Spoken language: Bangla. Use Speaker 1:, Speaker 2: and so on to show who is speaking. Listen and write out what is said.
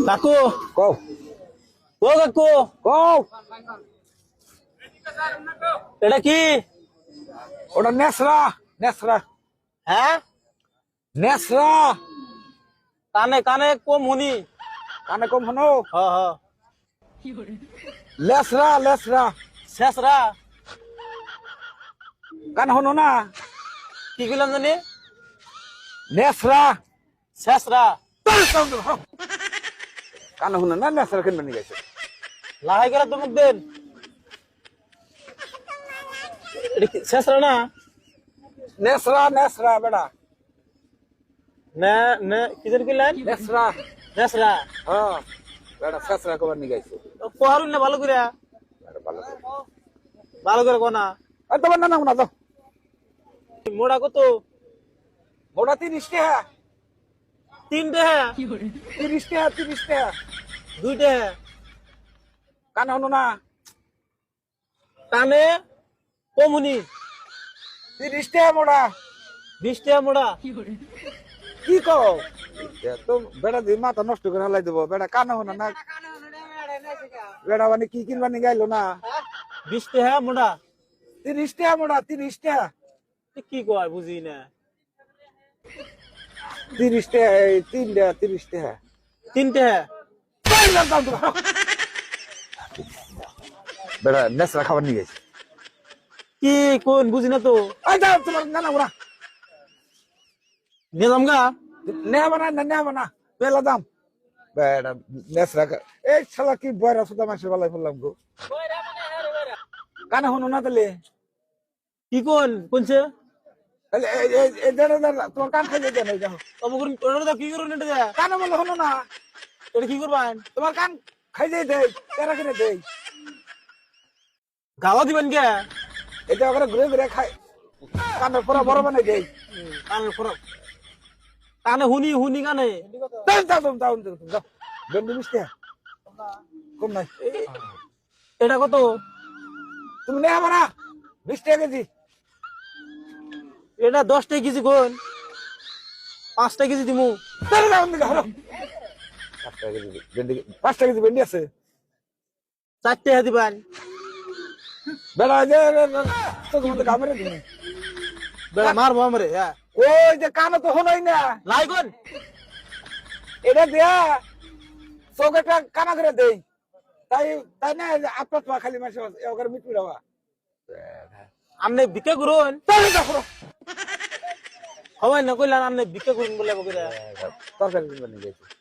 Speaker 1: কাকু
Speaker 2: কও
Speaker 1: ও কাকু
Speaker 2: কও
Speaker 1: এটা কি?
Speaker 2: ওটা নেসরা নেসরা
Speaker 1: হ্যাঁ
Speaker 2: নেসরা
Speaker 1: কানে কানে কম শুনি।
Speaker 2: কানে কম হনো
Speaker 1: হ হ
Speaker 2: লেসরা লেসরা
Speaker 1: শেষরা
Speaker 2: কানে হনো না
Speaker 1: কি কইলাম জানি?
Speaker 2: নেসরা
Speaker 1: শেষরা
Speaker 2: কানে হনো না নেসরা কেন বানি গেছে
Speaker 1: লাহাই করে তোমাক দেন। এটা কি শেষরা না?
Speaker 2: নেসরা নেসরা বেটা
Speaker 1: না না কি জানি কইলেন?
Speaker 2: নেসরা
Speaker 1: শেষরা
Speaker 2: হ্যাঁ বেটা নেসরা কো বানি গেছে
Speaker 1: কোহারুন না ভালো করে
Speaker 2: বেটা ভালো
Speaker 1: ভালো করে কোনা
Speaker 2: আর তোমার না না দাও
Speaker 1: মোড়া কত?
Speaker 2: মোটা 30 টাকা
Speaker 1: তিনটে হ্যাঁ
Speaker 2: 30 টাকা 30 টাকা
Speaker 1: দুইটে হ্যাঁ
Speaker 2: কানে হনো না
Speaker 1: কানে কম শুনি
Speaker 2: 30 টাকা মোটা
Speaker 1: 20 টাকা মোড়া।
Speaker 2: কি কও তো বেটা দি মাথা নষ্ট করে হালাই দেবো বেটা কানে হনো না বেটা মানে কি কিনবানি গাইলো না
Speaker 1: 20 টাকা মোড়া
Speaker 2: 30 টাকা মোটা 30 টাকা
Speaker 1: কি কয় বুঝি না।
Speaker 2: 30 টাকা 3 টাকা 30 টাকা
Speaker 1: তিনটে হ্যাঁ
Speaker 2: বেটা নেসরা খাবার নিয়ে গেছে
Speaker 1: কি কোন বুঝি না তো।
Speaker 2: এই দাও তোমার না না ওরা
Speaker 1: নিয়ে যাম গা
Speaker 2: নেবা না পেলা দাম বেটা নেসরা এই শালা কি বয়রা সুদা মাসে বেলায় বললাম গো কানে হনো না তাহলে
Speaker 1: কি কোন কোনছে
Speaker 2: তোমার কান খাই দেন
Speaker 1: ওটা কি করুন এটা যা
Speaker 2: কানে বলে হনো না
Speaker 1: এটা কি করবেন?
Speaker 2: তোমার কান খাই যাই দেই কেরা কিনে দেই
Speaker 1: গাওয়া দিবেন কে?
Speaker 2: এটা ওখানে ঘুরে ঘুরে খাই কানে পুরো বড় বানাই দেই
Speaker 1: কানে ফরক কানে হুনি হুনি কানে
Speaker 2: দাও গন্ডি মিষ্টি কম নাই
Speaker 1: এটা কত?
Speaker 2: তুমি নেবা না 20 টাকা কেজি
Speaker 1: এটা 10 টাকা কেজি কোন 5 টাকা কেজি দিমু।
Speaker 2: 5 টাকা কেজি ভেন্ডি আছে
Speaker 1: 4 টাকা দিবেন
Speaker 2: বেড়া তোমাদের কামড়ে তুমি
Speaker 1: বেড়া মারবো আমরে হ্যাঁ
Speaker 2: ওই যে কানে তো হলোই না
Speaker 1: লাই কোন
Speaker 2: এটা দেয়া চৌকাটা কানা করে দেই তাই তাই না আপনার খালি মাসে ওখানে মিটু দেওয়া
Speaker 1: আমনে বিকে করুন
Speaker 2: তাহলে দেখো
Speaker 1: হবাই না কইলাম আমনে বিকে করুন বলে বকরে
Speaker 2: তরকারি বানিয়ে গেছে